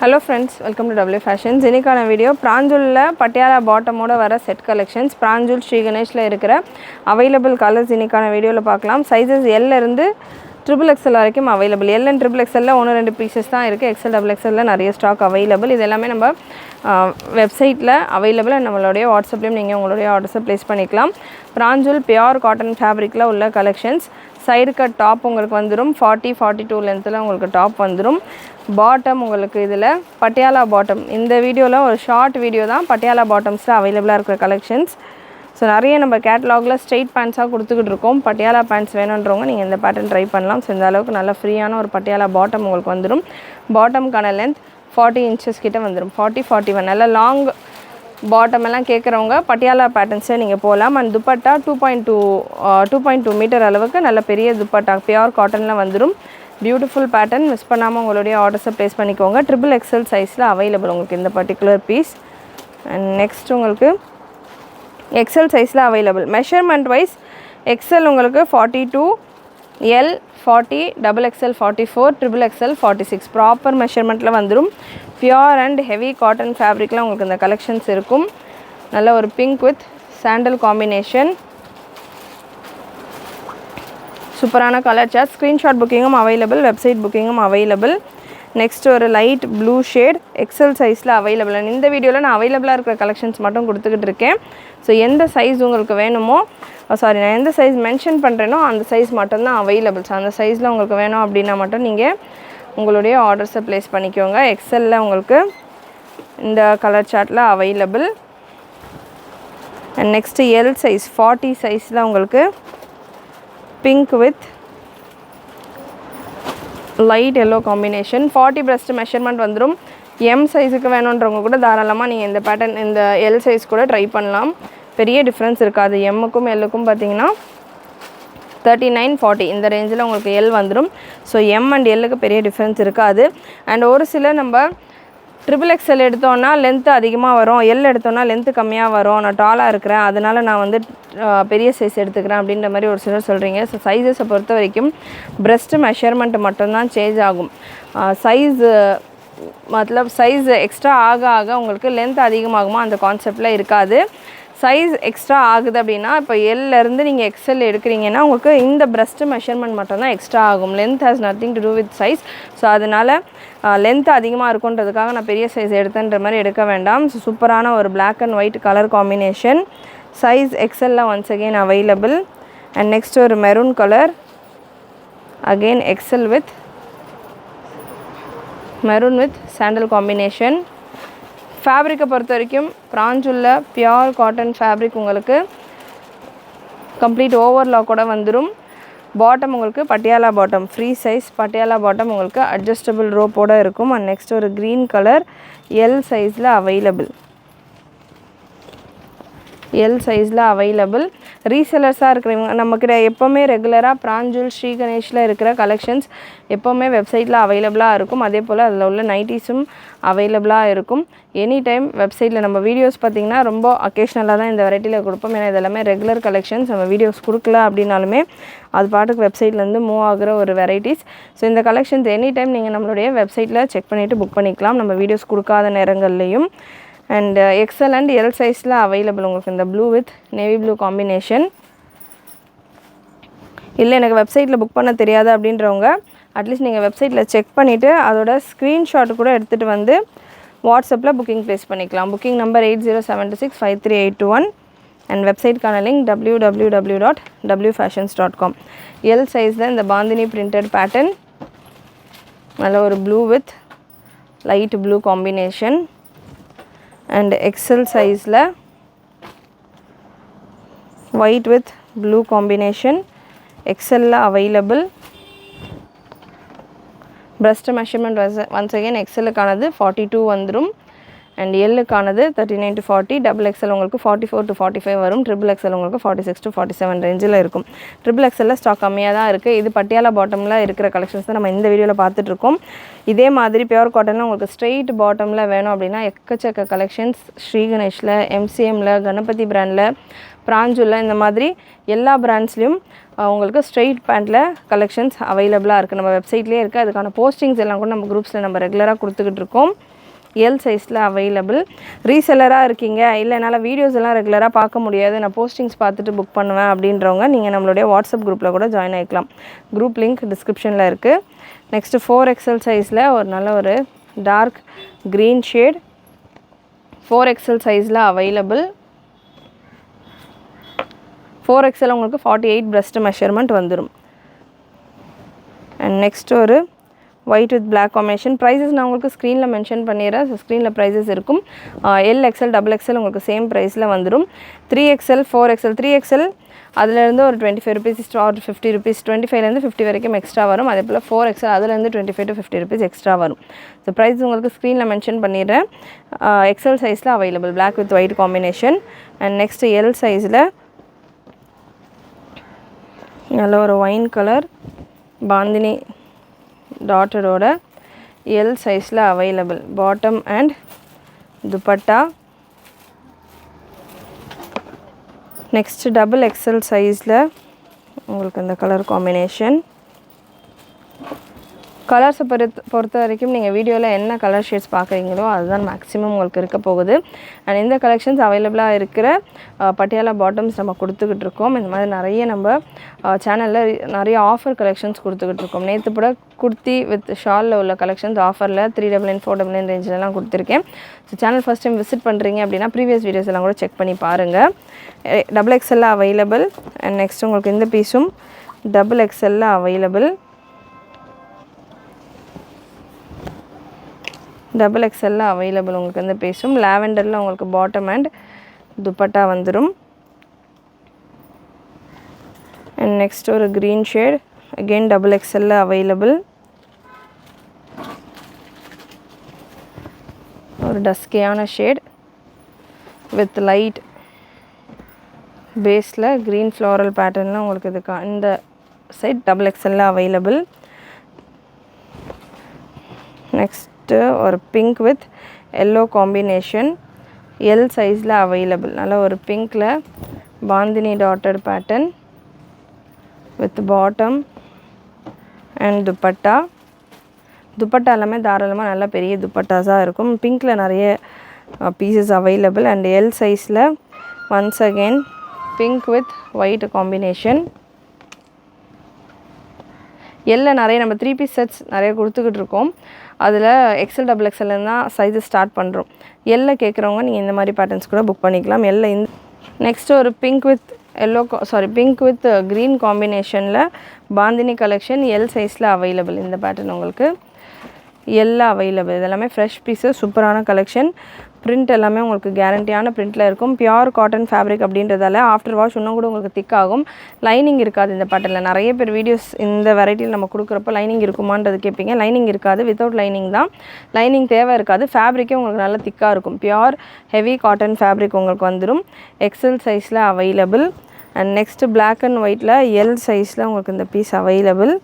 Hello friends, welcome to W Fashions. இன்னைக்கான video பிராஞ்சூல்ல Patiala பாட்டமோட வர set collections பிராஞ்சூல் Sri கணேஷ்ல இருக்கிற அவைலபிள் கலர்ஸ் இன்னைக்கான வீடியோல பார்க்கலாம். சைஸஸ் L ல இருந்து XXL வரைக்கும் அவைலபிள். L and XXL ல 1-2 பீசஸ் தான் இருக்கு. XL XXL ல நிறைய ஸ்டாக் அவைலபிள். இது எல்லாமே நம்ம வெப்சைட்ல அவைலபிள். நம்மளுடைய வாட்ஸ்அப்லயும் நீங்க உங்களுடைய ஆர்டர்ஸ் ப்ளேஸ் பண்ணிக்கலாம். பிராஞ்சூல் பியூர் காட்டன் ஃபேப்ரிக்ல உள்ள கலெக்ஷன்ஸ். சைடு கட் டாப் உங்களுக்கு வந்துரும் 40-42 லென்த்ல உங்களுக்கு டாப் வந்துரும். பாட்டம் உங்களுக்கு இதில் பட்டியாலா பாட்டம் இந்த வீடியோவில் ஒரு ஷார்ட் வீடியோ தான் பட்டியாலா பாட்டம்ஸில் அவைலபிளாக இருக்கிற கலெக்ஷன்ஸ். ஸோ நிறைய நம்ம கேட்லாகில் ஸ்ட்ரெயிட் பேண்ட்ஸாக கொடுத்துக்கிட்டு இருக்கோம். பட்டியாலா பேண்ட்ஸ் வேணுன்றவங்க நீங்கள் இந்த பேட்டர்ன் ட்ரை பண்ணலாம். ஸோ இந்த அளவுக்கு நல்ல ஃப்ரீயான ஒரு பட்டியாலா பாட்டம் உங்களுக்கு வந்துடும். பாட்டம்க்கான லென்த் 40 inches கிட்ட வந்துடும். 40-41 நல்ல லாங் பாட்டம் எல்லாம் கேட்குறவங்க பட்டியாலா பேட்டர்ன்ஸை நீங்கள் போகலாம். அண்ட் துப்பட்டா 2.2 மீட்டர் அளவுக்கு நல்ல பெரிய துப்பட்டா பியூர் காட்டனில் வந்துடும். Beautiful pattern. மிஸ் பண்ணாமல் உங்களுடைய ஆர்டர்ஸை ப்ளேஸ் பண்ணிக்கோங்க. XXL சைஸில் அவைலபிள் உங்களுக்கு இந்த பர்டிகுலர் பீஸ். அண்ட் நெக்ஸ்ட் உங்களுக்கு XL சைஸில் அவைலபிள். மெஷர்மெண்ட் வைஸ் XL உங்களுக்கு 42, L 40, XXL 44, XXL 46 ப்ராப்பர் மெஷர்மெண்ட்டில் வந்துடும். பியூர் அண்ட் ஹெவி காட்டன் ஃபேப்ரிக்லாம் உங்களுக்கு இந்த கலெக்ஷன்ஸ் இருக்கும். நல்ல ஒரு பிங்க் வித் சாண்டல் காம்பினேஷன். சூப்பரான கலர் சார்ட். ஸ்க்ரீன்ஷாட் புக்கிங்கும் அவைலபிள், வெப்சைட் புக்கிங்கும் அவைலபிள். நெக்ஸ்ட் ஒரு லைட் ப்ளூ ஷேட் XL சைஸில் அவைலபிள். இந்த வீடியோவில் நான் அவைலபிளாக இருக்கிற கலெக்ஷன்ஸ் மட்டும் கொடுத்துக்கிட்டு இருக்கேன். ஸோ எந்த சைஸ் உங்களுக்கு வேணுமோ நான் எந்த சைஸ் மென்ஷன் பண்ணுறேனோ அந்த சைஸ் மட்டும்தான் அவைலபிள். ஸோ அந்த சைஸில் உங்களுக்கு வேணும் அப்படின்னா மட்டும் நீங்கள் உங்களுடைய ஆர்டர்ஸை ப்ளேஸ் பண்ணிக்கோங்க. XLல உங்களுக்கு இந்த கலர் சார்ட்டில் available. And next L size 40 சைஸில் உங்களுக்கு pink with light yellow combination. 40 breast measurement வந்துடும். M சைஸுக்கு வேணுன்றவங்க கூட தாராளமாக நீங்கள் இந்த பேட்டர்ன் இந்த L சைஸ் கூட ட்ரை பண்ணலாம். பெரிய டிஃப்ரென்ஸ் இருக்காது. எம்முக்கும் எல்லுக்கும் பார்த்தீங்கன்னா 39-40 இந்த ரேஞ்சில் உங்களுக்கு L வந்துடும். ஸோ M அண்ட் Lக்கு பெரிய டிஃப்ரென்ஸ் இருக்காது. அண்ட் ஒரு சில நம்ம XXL எடுத்தோன்னா லென்த்து அதிகமாக வரும், L எடுத்தோன்னா லென்த்து கம்மியாக வரும், நான் டாலாக இருக்கிறேன் அதனால் நான் வந்து பெரிய சைஸ் எடுத்துக்கிறேன் அப்படின்ற மாதிரி ஒரு சிலர் சொல்கிறீங்க. ஸோ சைஸஸை பொறுத்த வரைக்கும் பிரெஸ்ட்டு மெஷர்மெண்ட் மட்டும்தான் சேஞ்ச் ஆகும். சைஸ் எக்ஸ்ட்ரா ஆக ஆக உங்களுக்கு லென்த் அதிகமாகுமா அந்த கான்செப்டில் இருக்காது. சைஸ் எக்ஸ்ட்ரா ஆகுது அப்படின்னா இப்போ Lலேருந்து நீங்கள் XL எடுக்கிறீங்கன்னா உங்களுக்கு இந்த பிரெஸ்ட்டு மெஷர்மெண்ட் மட்டும்தான் எக்ஸ்ட்ரா ஆகும். Length has nothing to do with size. So அதனால் லென்த் அதிகமாக இருக்குன்றதுக்காக நான் பெரிய சைஸ் எடுத்தேன்ற மாதிரி எடுக்க வேண்டாம். ஸோ சூப்பரான ஒரு black and white colour combination. Size XLல once again available. And next ஒரு maroon colour again XL with maroon with sandal combination. ஃபேப்ரிக்கை பொறுத்த வரைக்கும் பிராஞ்சூல்ல பியூர் காட்டன் ஃபேப்ரிக் உங்களுக்கு கம்ப்ளீட் ஓவர்லாக்கோட வந்துடும். பாட்டம் உங்களுக்கு Patiala bottom free size Patiala bottom உங்களுக்கு அட்ஜஸ்டபிள் ரோப்போடு இருக்கும். அண்ட் நெக்ஸ்ட் ஒரு க்ரீன் கலர் L சைஸில் அவைலபிள். L சைஸில் அவைலபிள். ரீசெலர்ஸாக இருக்கிறவங்க நம்மக்கிட்ட எப்போவுமே ரெகுலராக பிராஞ்சூல் ஸ்ரீ கணேஷில் இருக்கிற கலெக்ஷன்ஸ் எப்போவுமே வெப்சைட்டில் அவைலபிளாக இருக்கும். அதே போல் அதில் உள்ள நைட்டிஸும் அவைலபிளாக இருக்கும். எனி டைம் வெப்சைட்டில் நம்ம வீடியோஸ் பார்த்திங்கன்னா ரொம்ப அக்கேஷ்னலாக தான் இந்த வெரைட்டியில் கொடுப்போம். ஏன்னா இதெல்லாமே ரெகுலர் கலெக்ஷன்ஸ். நம்ம வீடியோஸ் கொடுக்கல அப்படின்னாலுமே அது பாட்டுக்கு வெப்சைட்லேருந்து மூவ் ஆகிற ஒரு வெரைட்டிஸ். ஸோ இந்த கலெக்ஷன்ஸ் எனி டைம் நீங்கள் நம்மளுடைய வெப்சைட்டில் செக் பண்ணிவிட்டு புக் பண்ணிக்கலாம் நம்ம வீடியோஸ் கொடுக்காத நேரங்கள்லேயும். அண்ட் XL அண்ட் L சைஸில் அவைலபிள் உங்களுக்கு இந்த blue with navy blue combination. இல்லை எனக்கு வெப்சைட்டில் புக் பண்ண தெரியாது அப்படின்றவங்க அட்லீஸ்ட் நீங்கள் வெப்சைட்டில் செக் பண்ணிவிட்டு அதோட ஸ்க்ரீன்ஷாட் கூட எடுத்துகிட்டு வந்து வாட்ஸ்அப்பில் புக்கிங் ப்ளேஸ் பண்ணிக்கலாம். புக்கிங் நம்பர் 80765381 அண்ட் வெப்சைட்கான லிங்க் www.wfashions.com. L சைஸில் இந்த பாந்தினி பிரிண்டட் பேட்டர்ன் நல்ல ஒரு blue with light blue combination. And XL சைஸில் ஒயிட் வித் ப்ளூ காம்பினேஷன் XLல available. Breast measurement once again XLக்கானது 42 வந்துடும். அண்ட் Lக்கானது 39-40. XXL உங்களுக்கு 44-45 வரும். XXL உங்களுக்கு 46-47 ரேஞ்சில் இருக்கும். XXL ஸ்டாக் கம்மியாக தான் இருக்குது. இது பட்டியாலா பாட்டமில் இருக்கிற கலெக்ஷன்ஸ் தான் நம்ம இந்த வீடியோவில் பார்த்துட்ருக்கோம். இதே மாதிரி பியூர் காட்டனில் உங்களுக்கு ஸ்ட்ரெயிட் பாட்டமில் வேணும் அப்படின்னா எக்கச்சக்க கலெக்ஷன்ஸ் ஸ்ரீ கணேஷில், MCMல, கணபதி பிராண்டில், பிராஞ்சூலில் இந்த மாதிரி எல்லா பிராண்ட்ஸ்லேயும் உங்களுக்கு ஸ்ட்ரெயிட் பேண்ட்டில் கலெக்ஷன்ஸ் அவைலபிளாக இருக்குது. நம்ம வெப்சைட்லேயே இருக்குது. அதுக்கான போஸ்டிங்ஸ் எல்லாம் கூட நம்ம குரூப்ஸில் நம்ம ரெகுலராக கொடுத்துக்கிட்டு இருக்கோம். எல் சைஸில் அவைலபிள். ரீசெல்லராக இருக்கீங்க, இல்லை என்னால் வீடியோஸ் எல்லாம் ரெகுலராக பார்க்க முடியாது, நான் போஸ்டிங்ஸ் பார்த்துட்டு புக் பண்ணுவேன் அப்படின்றவங்க நீங்கள் நம்மளுடைய வாட்ஸ்அப் குரூப்பில் கூட ஜாயின் ஆகிக்கலாம். குரூப் லிங்க் டிஸ்கிரிப்ஷனில் இருக்குது. நெக்ஸ்ட்டு 4XL சைஸில் ஒரு நல்ல ஒரு டார்க் க்ரீன் ஷேட் 4XL சைஸில் அவைலபிள். 4XL உங்களுக்கு 48 breast மெஷர்மெண்ட் வந்துடும். அண்ட் நெக்ஸ்ட் ஒரு white with black combination. Prices நான் உங்களுக்கு ஸ்க்ரீனில் மென்ஷன் பண்ணிடுறேன். ஸோ ஸ்க்ரீனில் ப்ரைஸஸ் இருக்கும். LXL XXL உங்களுக்கு சேம் ப்ரைஸில் வந்துடும். 3XL 4XL 3XL அதுலேருந்து ஒரு 25 rupees ஆர் 50 rupees 25லேருந்து 50 வரைக்கும் எக்ஸ்ட்ரா வரும். அதே போல் 4XL அதுலேருந்து 25 to 50 rupees எக்ஸ்ட்ரா வரும். ஸோ ப்ரைஸ் உங்களுக்கு ஸ்க்ரீனில் மென்ஷன் பண்ணிடுறேன். XL சைஸில் available black with white combination. And next L சைஸில் நல்ல ஒரு ஒயின் கலர் பாந்தினி டாட்டரோட எல் சைஸில் available. Bottom and dupatta. Next XXL சைஸில் உங்களுக்கு இந்த கலர் காம்பினேஷன். கலர்ஸை பொறுத்த வரைக்கும் நீங்கள் வீடியோவில் என்ன கலர் ஷேட்ஸ் பார்க்குறீங்களோ அதுதான் மேக்ஸிமம் உங்களுக்கு இருக்க போகுது. அண்ட் இந்த கலெக்ஷன்ஸ் அவைலபிளாக இருக்கிற பட்டியாலா பாட்டம்ஸ் நம்ம கொடுத்துக்கிட்டு இருக்கோம். இந்த மாதிரி நிறைய நம்ம சேனலில் நிறைய ஆஃபர் கலெக்ஷன்ஸ் கொடுத்துக்கிட்டு இருக்கோம். நேற்று கூட குர்த்தி வித் ஷாலில் உள்ள கலெக்ஷன்ஸ் ஆஃபரில் 399 499 ரேஞ்சிலலாம் கொடுத்துருக்கேன். So channel first time visit பண்ணுறீங்க அப்படின்னா ப்ரீவியஸ் வீடியோஸ் எல்லாம் கூட செக் பண்ணி பாருங்கள். XXL available. அண்ட் நெக்ஸ்ட் உங்களுக்கு இந்த பீஸும் XXL அவைலபிள். XXL available. உங்களுக்கு வந்து பீஸும் லாவெண்டரில் உங்களுக்கு பாட்டம் அண்ட் துப்பட்டா வந்துடும். அண்ட் நெக்ஸ்ட் ஒரு green shade again XXL available. ஒரு டஸ்கியான ஷேட் வித் லைட் பேஸில் க்ரீன் ஃப்ளோரல் பேட்டர்னில் உங்களுக்கு இதுக்கு இந்த சைட் XXL அவைலபிள். நெக்ஸ்ட்டு ஒரு pink with yellow combination L சைஸில் அவைலபிள். நல்ல ஒரு பிங்க்கில் பாந்தினி டாட்டர் pattern with bottom and dupatta. Dupatta எல்லாமே தாராளமாக நல்ல பெரிய துப்பட்டாஸாக இருக்கும். பிங்க்கில் நிறைய பீசஸ் அவைலபிள். அண்ட் எல் சைஸில் once again pink with white combination. எல்லில் நிறைய நம்ம 3 piece செட்ஸ் நிறைய கொடுத்துக்கிட்டு இருக்கோம். அதில் XL XXL தான் சைஸஸ் ஸ்டார்ட் பண்ணுறோம். எல்லில் கேட்குறவங்க நீங்கள் இந்த மாதிரி பேட்டர்ன்ஸ் கூட புக் பண்ணிக்கலாம். எல்லில் இந்த நெக்ஸ்ட்டு ஒரு pink with pink with green காம்பினேஷனில் பாந்தினி கலெக்ஷன் எல் சைஸில் அவைலபிள். இந்த பேட்டர்ன் உங்களுக்கு எல்லாம் அவைலபிள். இதெல்லாமே ஃப்ரெஷ் பீஸஸ், சூப்பரான கலெக்ஷன். பிரிண்ட் எல்லாமே உங்களுக்கு கேரண்டியான பிரிண்ட்டில் இருக்கும். பியூர் காட்டன் ஃபேப்ரிக் அப்படின்றதால ஆஃப்டர் வாஷ் இன்னும் கூட உங்களுக்கு திக் ஆகும். லைனிங் இருக்காது இந்த பேட்டர்னில். நிறைய பேர் வீடியோஸ் இந்த வெரைட்டியில் நம்ம கொடுக்குறப்போ லைனிங் இருக்குமான்றது கேட்பீங்க. லைனிங் இருக்காது, வித்தவுட் லைனிங் தான். லைனிங் தேவை இருக்காது. ஃபேப்ரிக்கே உங்களுக்கு நல்லா திக்காக இருக்கும். பியூர் ஹெவி காட்டன் ஃபேப்ரிக் உங்களுக்கு வந்துடும். XL சைஸில் available. And next black and ஒயிட்டில் எல் சைஸில் உங்களுக்கு இந்த பீஸ் அவைலபிள்.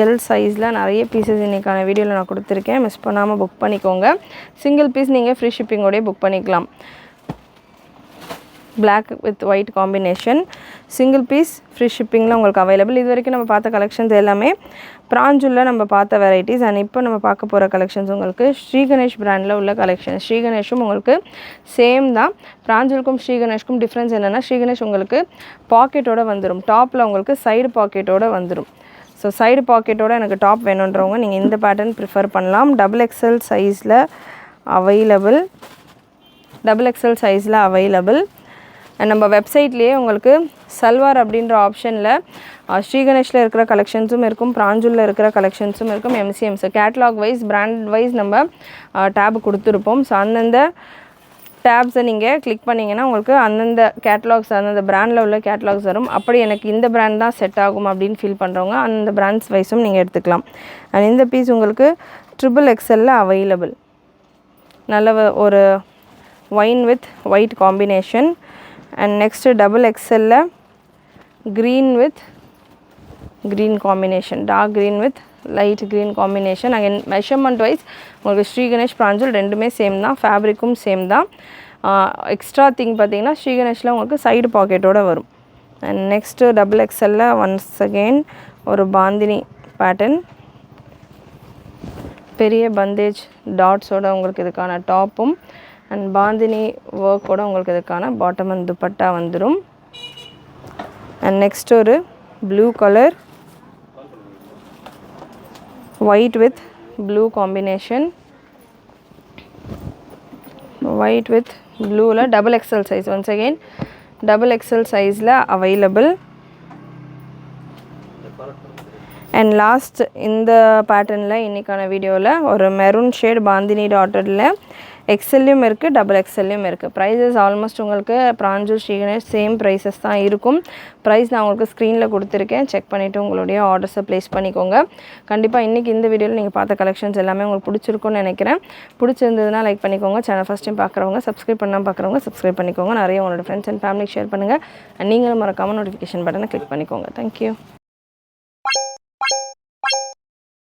எல் சைஸில் நிறைய பீசஸ் இன்றைக்கான வீடியோவில் நான் கொடுத்துருக்கேன். மிஸ் பண்ணாமல் புக் பண்ணிக்கோங்க. சிங்கிள் பீஸ் நீங்கள் ஃப்ரீ ஷிப்பிங்கோடய புக் பண்ணிக்கலாம். Black with white combination single piece free ஷிப்பிங்கில் உங்களுக்கு அவைலபிள். இது வரைக்கும் நம்ம பார்த்த கலெக்ஷன்ஸ் எல்லாமே பிராஞ்சூலில் நம்ம பார்த்த வெரைட்டிஸ். அண்ட் இப்போ நம்ம பார்க்க போகிற கலெக்ஷன்ஸ் உங்களுக்கு ஸ்ரீகணேஷ் பிராண்டில் உள்ள கலெக்ஷன். ஸ்ரீகணேஷும் உங்களுக்கு சேம் தான். பிராஞ்சூலுக்கும் ஸ்ரீகணேஷ்க்கும் டிஃப்ரென்ஸ் என்னென்னா, ஸ்ரீகணேஷ் உங்களுக்கு பாக்கெட்டோடு வந்துடும். டாப்பில் உங்களுக்கு சைடு பாக்கெட்டோடு வந்துடும். ஸோ சைடு பாக்கெட்டோடு எனக்கு டாப் வேணுன்றவங்க நீங்கள் இந்த பேட்டர்ன் ப்ரிஃபர் பண்ணலாம். XXL சைஸில் அவைலபிள். XXL சைஸில் அவைலபிள். நம்ம வெப்சைட்லேயே உங்களுக்கு சல்வார் அப்படின்ற ஆப்ஷனில் ஸ்ரீகணேஷில் இருக்கிற கலெக்ஷன்ஸும் இருக்கும், பிராஞ்சூலில் இருக்கிற கலெக்ஷன்ஸும் இருக்கும். MCMs catalogue wise brand wise நம்ம டேப் கொடுத்துருப்போம். ஸோ அந்தந்த டேப்ஸை நீங்கள் கிளிக் பண்ணிங்கன்னா உங்களுக்கு அந்தந்த கேட்லாக்ஸ், அந்தந்த பிராண்டில் உள்ள கேட்லாக்ஸ் வரும். அப்படி எனக்கு இந்த பிராண்ட் தான் செட் ஆகும் அப்படின்னு ஃபீல் பண்ணுறவங்க அந்த பிராண்ட்ஸ் வைஸும் நீங்கள் எடுத்துக்கலாம். அண்ட் இந்த பீஸ் உங்களுக்கு XXL அவைலபிள். நல்ல ஒரு wine with white combination. And next XXL green with green combination, dark green with light green combination. Again measurement wise உங்களுக்கு ஸ்ரீகணேஷ் பிராஞ்சூல் ரெண்டுமே சேம் தான். ஃபேப்ரிக்கும் சேம் தான். எக்ஸ்ட்ரா திங் பார்த்தீங்கன்னா ஸ்ரீகணேஷில் உங்களுக்கு சைடு பாக்கெட்டோடு வரும். And next XXL once again ஒரு பாந்தினி பேட்டர்ன் பெரிய பந்தேஜ் டாட்ஸோட உங்களுக்கு இதுக்கான டாப்பும் அண்ட் பாந்தினி ஒர்க்கோட உங்களுக்கு இதுக்கான பாட்டம் அண்ட் துப்பட்டா வந்துடும். அண்ட் நெக்ஸ்ட் ஒரு blue colour white with blue combination, white with ப்ளூவில் double XL size, once again double XL சைஸில் அவைலபிள். அண்ட் லாஸ்ட் இந்த பேட்டர்னில் இன்றைக்கான வீடியோவில் ஒரு மெரூன் ஷேட் பாந்தினி டாட்டரில் எக்ஸல்லையும் இருக்குது, டபுள் எக்ஸல்லையும் இருக்குது. ப்ரைஸஸ் ஆல்மோஸ்ட் உங்களுக்கு பிராஞ்சூல் ஸ்ரீ கணேஷ் சேம் ப்ரைஸஸ் தான் இருக்கும். ப்ரைஸ் நான் உங்களுக்கு ஸ்க்ரீனில் கொடுத்துருக்கேன், செக் பண்ணிவிட்டு உங்களுடைய ஆர்டர்ஸை ப்ளேஸ் பண்ணிக்கோங்க. கண்டிப்பாக இன்றைக்கி இந்த வீடியோவில் நீங்கள் பார்த்த கலெக்ஷன்ஸ் எல்லாமே உங்களுக்கு பிடிச்சிருக்கும்னு நினைக்கிறேன். பிடிச்சிருந்ததுன்னா லைக் பண்ணிக்கோங்க. சேனல் ஃபஸ்ட் டைம் பார்க்குறவங்க சப்ஸ்கிரைப் பண்ணாமல் பார்க்குறவங்க சப்ஸ்கிரைப் பண்ணிக்கோங்க. நிறைய உங்களோட ஃப்ரெண்ட்ஸ் அண்ட் ஃபேமிலிக்கு ஷேர் பண்ணுங்கள். நீங்களும் மறக்காமல் நோட்டிஃபிகேஷன் பட்டனை கிளிக் பண்ணிக்கோங்க. தேங்க்யூ.